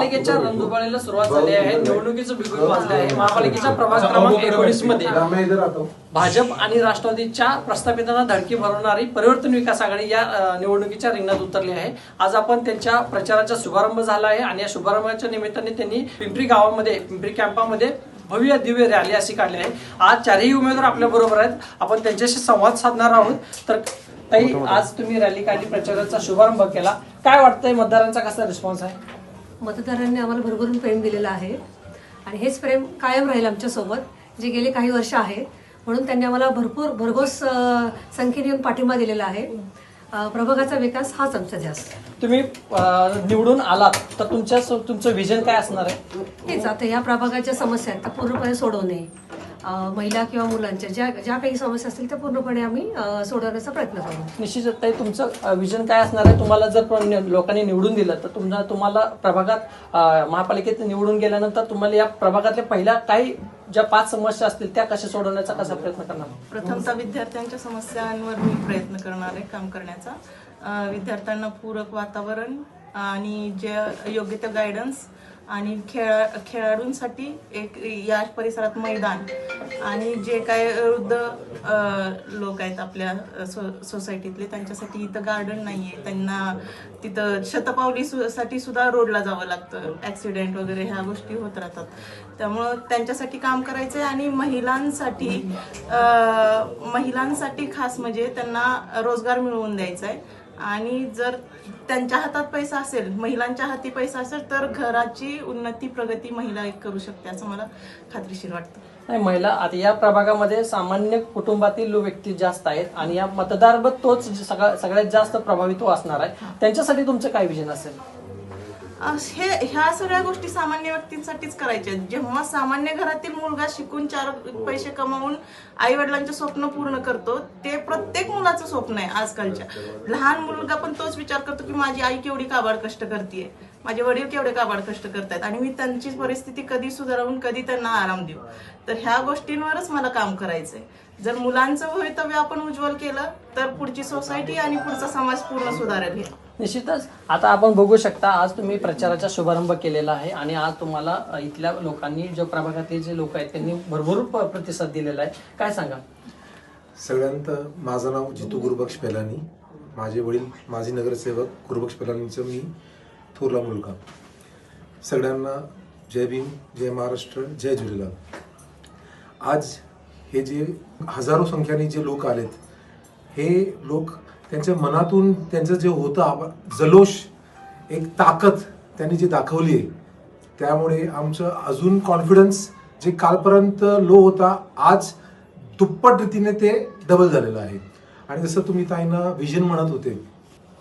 महापालिकेच्या रणधुमाळीला सुरुवात झाली आहे. निवडणुकीचं बिगुल वाजले आहे. महापालिकेच्या प्रभाग क्रमांक 19 मध्ये भाजप आणि राष्ट्रवादीच्या प्रस्थापितांना धडकी भरवणारी परिवर्तन विकास आघाडी या निवडणुकीच्या रिंगणात उतरली आहे. आज आपण त्यांच्या प्रचाराचा शुभारंभ झाला आहे आणि या शुभारंभाच्या निमित्ताने त्यांनी पिंपरी गावामध्ये, पिंपरी कॅम्पामध्ये भव्य दिव्य रॅली अशी काढली आहे. आज चारही उमेदवार आपल्या बरोबर आहेत. आपण त्यांच्याशी संवाद साधणार आहोत. तर ताई, आज तुम्ही रॅली काढली, प्रचाराचा शुभारंभ केला, काय वाटतंय? मतदारांचा कसा रिस्पॉन्स आहे? मतदारांनी आम्हाला भरभरून प्रेम दिलेलं आहे आणि हेच प्रेम कायम राहील आमच्यासोबत जे गेले काही वर्ष आहे. म्हणून त्यांनी आम्हाला भरघोस संख्येने येऊन पाठिंबा दिलेला आहे. प्रभागाचा विकास हाच आमचा ध्यास. तुम्ही निवडून आलात तर तुमचं विजन काय असणार आहे? हेच आता या प्रभागाच्या समस्या आहेत त्या पूर्णपणे सोडवणे, महिला किंवा मुलांच्या ज्या काही समस्या असतील त्या पूर्णपणे आम्ही सोडवण्याचा प्रयत्न करू. निश्चितच ताई, तुमचं विजन काय असणार आहे? तुम्हाला जर लोकांनी निवडून दिलं तर तुम्हाला प्रभागात महापालिकेत निवडून गेल्यानंतर तुम्हाला या प्रभागातल्या पहिल्या काही ज्या 5 समस्या असतील त्या कशा सोडवण्याचा कसा प्रयत्न करणार? प्रथमतः विद्यार्थ्यांच्या समस्यांवर मी प्रयत्न करणार आहे काम करण्याचा. विद्यार्थ्यांना पूरक वातावरण आणि जे योग्य ते गायडन्स आणि खेळाडूंसाठी एक या परिसरात मैदान आणि जे काय वृद्ध लोक आहेत आपल्या सोसायटीतले त्यांच्यासाठी इथं गार्डन नाही आहे. त्यांना तिथं शतपावलीसाठी सुद्धा रोडला जावं लागतं. ॲक्सिडेंट वगैरे ह्या गोष्टी होत राहतात. त्यामुळं त्यांच्यासाठी काम करायचं आहे आणि महिलांसाठी खास म्हणजे त्यांना रोजगार मिळवून द्यायचा आहे. आणि जर त्यांच्या हातात पैसा असेल, महिलांच्या हाती पैसा असेल तर घराची उन्नती प्रगती महिला एक करू शकते असं मला खात्रीशीर वाटतं. नाही, महिला आता या प्रभागामध्ये सामान्य कुटुंबातील व्यक्ती जास्त आहेत आणि या मतदार तोच सगळ्यात जास्त प्रभावित असणार आहे. त्यांच्यासाठी तुमचं काय विजन असेल? ह्या सगळ्या गोष्टी सामान्य व्यक्तींसाठीच करायच्या आहेत. जेव्हा सामान्य घरातील मुलगा शिकून 4 पैसे कमावून आई वडिलांचे स्वप्न पूर्ण करतो, ते प्रत्येक मुलाचं स्वप्न आहे. आजकालच्या लहान मुलगा पण तोच विचार करतो की माझी आई केवढी काबाड कष्ट करते, माझे वडील केवढे काबाड कष्ट करतायत आणि मी त्यांची परिस्थिती कधी सुधारवून कधी त्यांना आराम देऊ. तर ह्या गोष्टींवरच मला काम करायचंय. जर मुलांचं भवितव्य आपण उज्ज्वल केलं तर पुढची सोसायटी आणि पुढचा समाज पूर्ण सुधारेल. निश्चितच. आता आपण बघू शकता, आज तुम्ही प्रचाराचा शुभारंभ केलेला आहे आणि आज तुम्हाला इथल्या लोकांनी, जो प्रभागातले जे लोक आहेत त्यांनी भरपूर प्रतिसाद दिलेला आहे. काय सांगा? सगळ्यांत माझं नाव जितू गुरुबक्ष पेलानी, माझे वडील माजी नगरसेवक गुरुबक्ष पेलानींचं मी थोरला मुलगा. सगळ्यांना जय भीम, जय महाराष्ट्र, जय झुलेलाल. आज हे जे हजारो संख्येने जे लोक आलेत, हे लोक त्यांच्या मनातून त्यांचं जे होतं जल्लोष, एक ताकद त्यांनी जी दाखवली आहे, त्यामुळे आमचं अजून कॉन्फिडन्स जे कालपर्यंत लो होता आज दुप्पट रीतीने ते डबल झालेलं आहे. आणि जसं तुम्ही ताईंना विजन म्हणत होते,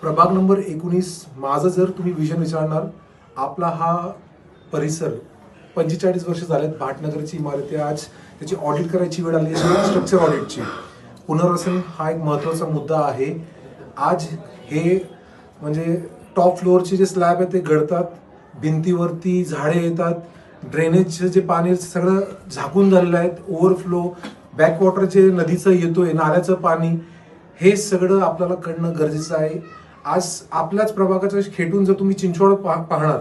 प्रभाग नंबर 19 माझं जर तुम्ही विजन विचारणार, आपला हा परिसर 45 वर्ष झालेत, भाटनगरची इमारत आहे. आज त्याची ऑडिट करायची वेळ आली आहे, स्ट्रक्चर ऑडिटची. पुनर्वसन हा एक महत्त्वाचा मुद्दा आहे. आज हे म्हणजे टॉप फ्लोअरचे जे स्लॅब आहेत ते गळतात, भिंतीवरती झाडे येतात, ड्रेनेजचं जे पाणी सगळं झाकून झालेलं आहे, ओव्हरफ्लो, बॅकवॉटर जे नदीचं येतोय, नाल्याचं पाणी, हे सगळं आपल्याला कळणं गरजेचं आहे. आज आपल्याच प्रभागाचं खेटून जर तुम्ही चिंचवड पाहणार,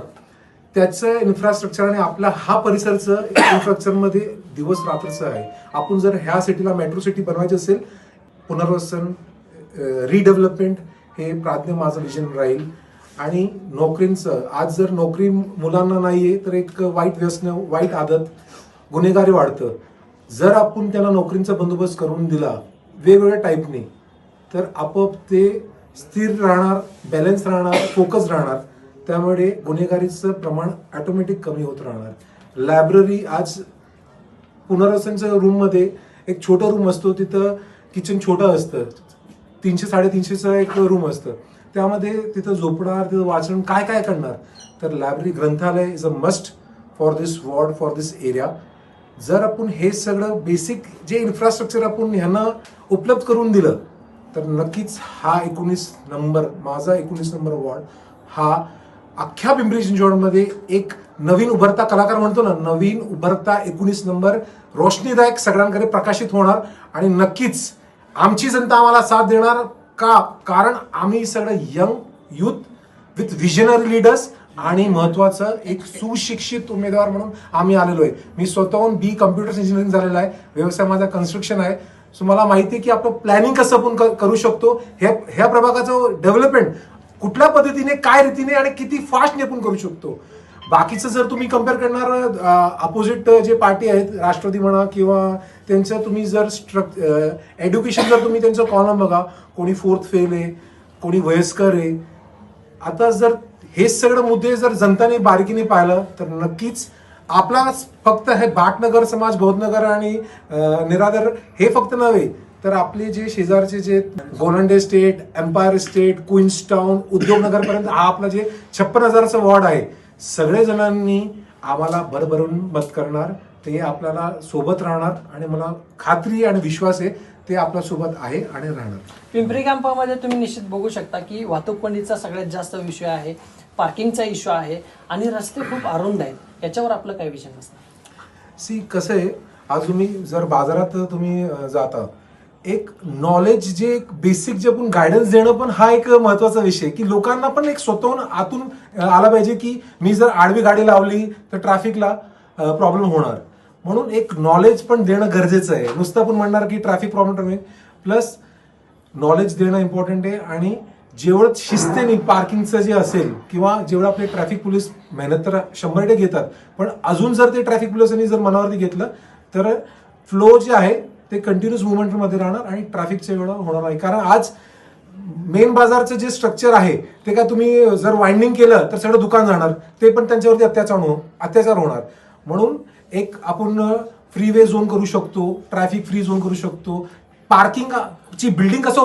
त्याचं इन्फ्रास्ट्रक्चर आणि आपला हा परिसरचं इन्फ्रास्ट्रक्चरमध्ये दिवस रात्रचं आहे. आपण जर ह्या सिटीला मेट्रो सिटी बनवायची असेल, पुनर्वसन, रिडेव्हलपमेंट हे प्राज्ञ माझं विजन राहील. आणि नोकरींचं, आज जर नोकरी मुलांना नाहीये तर एक वाईट व्यसन, वाईट आदत, गुन्हेगारी वाढतं. जर आपण त्याला नोकरींचा बंदोबस्त करून दिला वेगवेगळ्या टाईपने, तर आपोआप ते स्थिर राहणार, बॅलन्स राहणार, फोकस राहणार. त्यामुळे गुन्हेगारीचं प्रमाण ऑटोमॅटिक कमी होत राहणार. लायब्ररी, आज पुनर्वसनच्या रूममध्ये एक छोटा रूम असतो, तिथं किचन छोटं असतं, 300-350चं एक रूम असतं, त्यामध्ये तिथं झोपणार, तिथं वाचन काय काय करणार. तर लायब्ररी, ग्रंथालय is a must for this ward, for this area. जर आपण हे सगळं बेसिक जे इन्फ्रास्ट्रक्चर आपण ह्यांना उपलब्ध करून दिलं तर नक्कीच हा 19 नंबर, माझा 19 नंबर वॉर्ड हा अख्ख्या पिंपरी चिंचवडमध्ये एक नवीन उभरता कलाकार म्हणतो ना, नवीन उभरता 19 नंबर रोशनीदायक सगळ्यांकडे प्रकाशित होणार. आणि नक्कीच आमची जनता आम्हाला साथ देणार का? कारण आम्ही सगळं young youth with visionary leaders आणि महत्वाचं एक सुशिक्षित उमेदवार म्हणून आम्ही आलेलो आहे. मी स्वतःहून बी कम्प्युटर इंजिनिअरिंग झालेला आहे, व्यवसाय माझा कन्स्ट्रक्शन आहे. सो मला माहिती आहे की आपण प्लॅनिंग कसं आपण करू शकतो, ह्या प्रभागाचं डेव्हलपमेंट कुठल्या पद्धतीने, काय रीतीने आणि किती फास्टने आपण करू शकतो. बाकीचं जर तुम्ही कम्पेअर करणार अपोजिट जे पार्टी आहेत, राष्ट्रवादी म्हणा किंवा त्यांचं तुम्ही जर एज्युकेशन जर तुम्ही त्यांचं कॉलम बघा, कोणी 4th फेल आहे, कोणी वयस्कर आहे. आता जर हे सगळे मुद्दे जर जनताने बारकीने पाहिलं तर नक्कीच आपला फक्त हे भाटनगर समाज, बौद्धनगर आणि निराधार हे फक्त नव्हे तर आपले जे शेजारचे जे Golande State, Empire State, Queens Town, Udyognagar पर्यंत हा आपला जे 56,000चा वॉर्ड आहे, सगळे जणांनी आम्हाला भरभरून मत करणार, ते आपल्याला सोबत राहणार आणि मला खात्री आणि विश्वास आहे ते आपल्या सोबत आहे आणि राहणार. पिंपरी कॅम्पामध्ये तुम्ही निश्चित बघू शकता की वाहतूक कोंडीचा सगळ्यात जास्त विषय आहे, पार्किंगचा इश्यू आहे आणि रस्ते खूप अरुंद आहेत. याच्यावर आपलं काय विषय नसतं. कसं आहे, आज तुम्ही जर बाजारात तुम्ही जाता, एक नॉलेज जे एक बेसिक जे आपण गायडन्स देणं पण हा एक महत्वाचा विषय, की लोकांना पण एक स्वतःहून आतून आला पाहिजे की मी जर आडवी गाडी लावली तर ट्रॅफिकला प्रॉब्लेम होणार. म्हणून एक नॉलेज पण देणं गरजेचं आहे. नुसतं आपण म्हणणार की ट्रॅफिक प्रॉब्लेम आहे, प्लस नॉलेज देणं इम्पॉर्टंट आहे. आणि जेवढं शिस्तीने पार्किंगचं जे असेल किंवा जेवढं आपले ट्रॅफिक पोलीस मेहनत तर 100% घेतात, पण अजून जर ते ट्रॅफिक पोलिसांनी जर मनावरती घेतलं तर फ्लो जे आहे ते कंटिन्युअस मुवमेंटमध्ये राहणार आणि ट्रॅफिकचं एवढं होणार नाही. कारण आज मेन बाजारचं जे स्ट्रक्चर आहे ते काय तुम्ही जर वाइंडिंग केलं तर सगळं दुकान जाणार, ते पण त्यांच्यावरती अत्याचार होणार. म्हणून एक आपण फ्रीवे झोन करू शकतो, ट्रॅफिक फ्री झोन करू शकतो, पार्किंगची बिल्डिंग कसं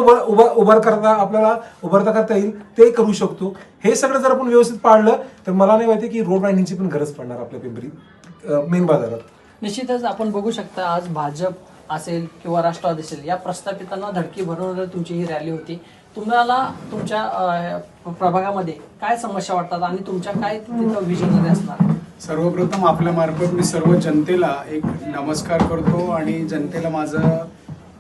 उभारता करता येईल ते करू शकतो. हे सगळं जर आपण व्यवस्थित पाळलं तर मला नाही माहिती की रोड वाइंडिंगची पण गरज पडणार आपल्या पिंपरी मेन बाजारात. निश्चितच आपण बघू शकता आज भाजप असेल किंवा राष्ट्रवादी असेल या प्रस्थापितांना धडकी भरवणारी तुमची ही रॅली होती. तुम्हाला तुमच्या प्रभागामध्ये काय समस्या वाटतात आणि तुमच्या काय तिथं विजनरी असणार? सर्वप्रथम आपल्या मार्फत मी सर्व जनतेला एक नमस्कार करतो आणि जनतेला माझं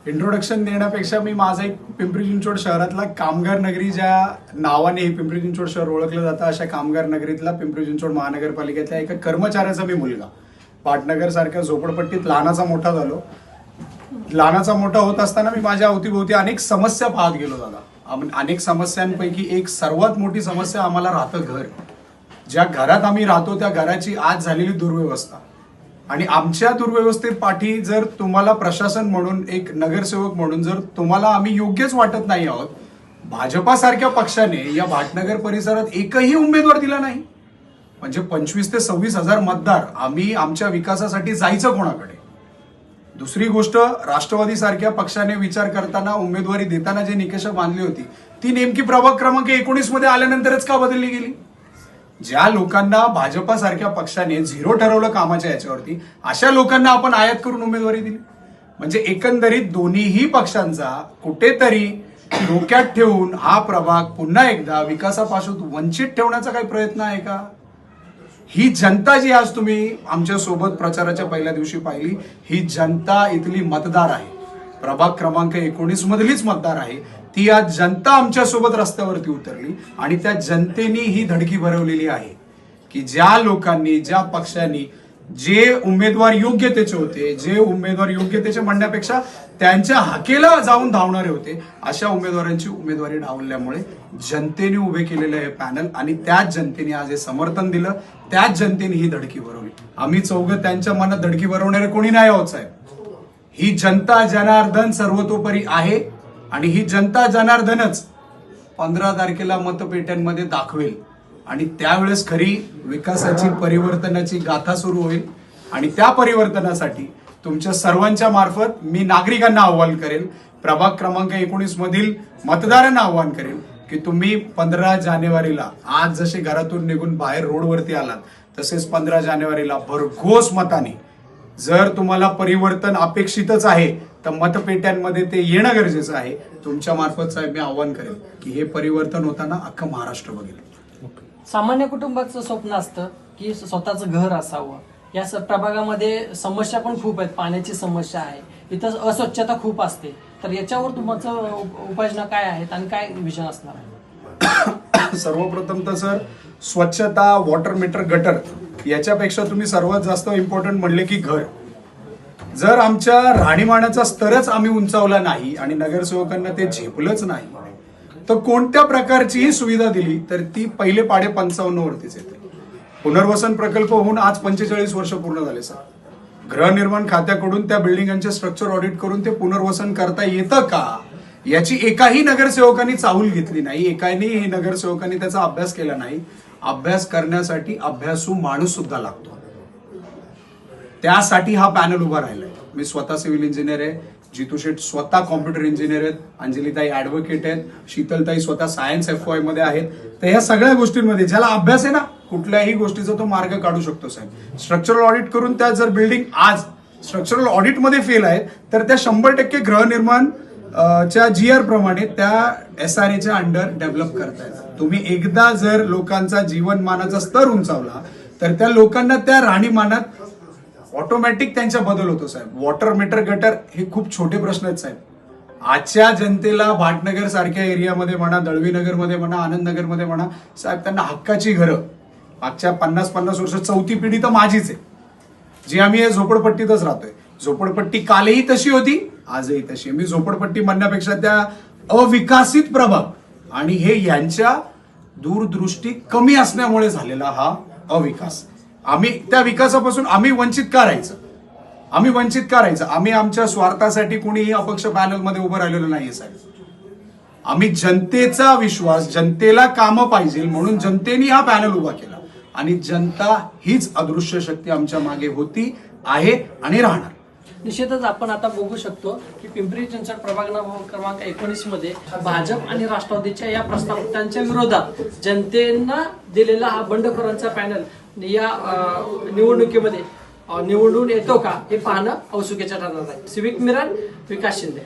इंट्रोडक्शन देण्यापेक्षा मी माझं एक पिंपरी चिंचवड शहरातला कामगार नगरी ज्या नावाने हे पिंपरी चिंचवड शहर ओळखलं जातं, अशा कामगार नगरीतला पिंपरी चिंचवड महानगरपालिकेतल्या एका कर्मचाऱ्याचा मी मुलगा. पाटनगर सारख्या झोपडपट्टीत लहानाचा मोठा झालो. लहानाचा मोठा होत असताना मी माझ्या अवतीभोवती अनेक समस्या पाहत गेलो दादा. अनेक समस्यांपैकी एक सर्वात मोठी समस्या आम्हाला राहतं घर. ज्या घरात आम्ही राहतो त्या घराची आज झालेली दुर्व्यवस्था. आणि आमच्या दुर्व्यवस्थेत पाठी जर तुम्हाला प्रशासन म्हणून, एक नगरसेवक म्हणून जर तुम्हाला आम्ही योग्यच वाटत नाही आहोत, भाजपासारख्या पक्षाने या भाटनगर परिसरात एकही उमेदवार दिला नाही, म्हणजे 25,000 ते 26,000 मतदार आम्ही आमच्या विकासासाठी जायचं कोणाकडे? दुसरी गोष्ट, राष्ट्रवादी सारख्या पक्षाने विचार करताना, उमेदवारी देताना जे निकष बांधली होती ती नेमकी प्रभाग क्रमांक 19 मध्ये आल्यानंतरच का बदलली गेली? ज्या लोकांना भाजपासारख्या पक्षाने 0 ठरवलं कामाच्या याच्यावरती, अशा लोकांना आपण आयात करून उमेदवारी दिली. म्हणजे एकंदरीत दोन्हीही पक्षांचा कुठेतरी डोक्यात ठेवून हा प्रभाग पुन्हा एकदा विकासापासून वंचित ठेवण्याचा काही प्रयत्न आहे का? ही जनता जी आज तुम्ही आमच्या सोबत प्रचाराच्या पहिल्या दिवशी पाहिली, ही जनता इथली मतदार आहे, प्रभाग क्रमांक 19 मधलीच मतदार आहे. ती आज जनता आमच्या सोबत रस्त्यावरती उतरली आणि त्या जनतेने ही धडकी भरवलेली आहे की ज्या लोकांनी, ज्या पक्षांनी जे उमेदवार योग्यतेचे होते, जे उमेदवार योग्यतेचे म्हणण्यापेक्षा त्यांच्या हाकेला जाऊन धावणारे होते, अशा उमेदवारांची उमेदवारी डावलल्यामुळे जनतेने उभे केलेले हे पॅनल आणि त्याच जनतेने आज हे समर्थन दिलं, त्याच जनतेने ही धडकी भरवली. आम्ही चौघं त्यांच्या मनात धडकी भरवणारे कोणी नाही आहोत साहेब. ही जनता जनार्दन सर्वतोपरी आहे आणि ही जनता जनार्दनच 15 तारखेला मतपेट्यांमध्ये दाखवेल आणि त्यावेळेस खरी विकासाची, परिवर्तनाची गाथा सुरू होईल. आणि त्या परिवर्तनासाठी तुमच्या सर्वांच्या मार्फत मी नागरिकांना आव्हान करेल, प्रभाग क्रमांक 19 मधील मतदारांना आव्हान करेल की तुम्ही 15 जानेवारीला, आज जसे घरातून निघून बाहेर रोडवरती आलात, तसेच 15 जानेवारीला भरघोस मताने, जर तुम्हाला परिवर्तन अपेक्षितच आहे तर मतपेट्यांमध्ये ते येणं गरजेचं आहे. तुमच्या मार्फत साहेब मी आव्हान करेल की हे परिवर्तन होताना अख्खं महाराष्ट्र बघेल. सामान्य कुटुंबाचं स्वप्न असतं की स्वतःचं घर असावं. या प्रभागामध्ये समस्या पण खूप आहेत, पाण्याची समस्या आहे, इथं अस्वच्छता खूप असते. तर याच्यावर तुमचं उपाययोजना काय आहेत आणि काय विजन असणार आहे? सर्वप्रथम तर सर स्वच्छता, वॉटर मीटर, गटर याच्यापेक्षा तुम्ही सर्वात जास्त इम्पॉर्टंट म्हणले की घर. जर आमच्या राहणीमानाचा स्तरच आम्ही उंचावला नाही आणि नगरसेवकांना ते झेपलंच नाही, तर कोणत्या प्रकारचीही सुविधा दिली तर ती पहिले पाडे 55 वरतीच येते. पुनर्वसन प्रकल्प होऊन आज 45 वर्ष पूर्ण झाले सर. गृहनिर्माण खात्याकडून त्या बिल्डिंगांचे स्ट्रक्चर ऑडिट करून ते पुनर्वसन करता येतं का याची एकाही नगरसेवकांनी चाहूल घेतली नाही, एकाही नगरसेवकांनी त्याचा अभ्यास केला नाही. अभ्यास करण्यासाठी अभ्यासू माणूस सुद्धा लागतो. त्यासाठी हा पॅनल उभा राहिलाय. मी स्वतः सिव्हिल इंजिनियर आहे, जितू शेठ स्वतः कॉम्प्युटर इंजिनियर आहेत, अंजलीताई ऍडव्होकेट आहेत, शीतलताई स्वतः सायन्स FY मध्ये आहेत. तर ह्या सगळ्या गोष्टींमध्ये ज्याला अभ्यास आहे ना, कुठल्याही गोष्टीचा तो मार्ग काढू शकतो साहेब. स्ट्रक्चरल ऑडिट करून त्या जर बिल्डिंग आज स्ट्रक्चरल ऑडिट मध्ये फेल आहेत तर त्या 100% गृहनिर्माण च्या GR प्रमाणे त्या SRA अंडर डेव्हलप करतायत. तुम्ही एकदा जर लोकांचा जीवनमानाचा स्तर उंचावला तर त्या लोकांना त्या राहणीमानात ऑटोमॅटिक त्यांच्या बदल होतो साहेब. वॉटर मीटर, गटर हे खूप छोटे प्रश्न आहेत साहेब. आजच्या जनतेला भाटनगर सारख्या एरियामध्ये म्हणा, दळवीनगर मध्ये म्हणा, आनंदनगर मध्ये म्हणा साहेब, त्यांना हक्काची घरं मागच्या 50 वर्ष चौथी पिढी तर माझीच आहे, जी आम्ही या झोपडपट्टीतच राहतोय. झोपडपट्टी कालही तशी होती, आजही तशी. मी झोपडपट्टी म्हणण्यापेक्षा त्या अविकसित प्रभाग आणि हे यांच्या दूरदृष्टी कमी असण्यामुळे झालेला हा अविकास. आम्ही त्या विकासापासून आम्ही वंचित का राहायचं? आम्ही आमच्या स्वार्थासाठी कुणीही अपक्ष पॅनल मध्ये उभं राहिलेलो नाहीये साहेब. आम्ही जनतेचा विश्वास, जनतेला कामं पाहिजे म्हणून जनतेने हा पॅनल उभा केला आणि जनता हीच अदृश्य शक्ती आमच्या मागे होती, आहे आणि राहणार. निश्चितच आपण आता बघू शकतो की पिंपरी चिंचवड प्रभाग क्रमांक 19 मध्ये भाजप आणि राष्ट्रवादीच्या या प्रस्तावितांच्या विरोधात जनतेनं दिलेला हा बंडखोरांचा पॅनल या निवडणुकीमध्ये निवडून येतो का हे पाहणं औत्सुक्याचं ठरणार आहे. सिविक मिरर, विकास शिंदे.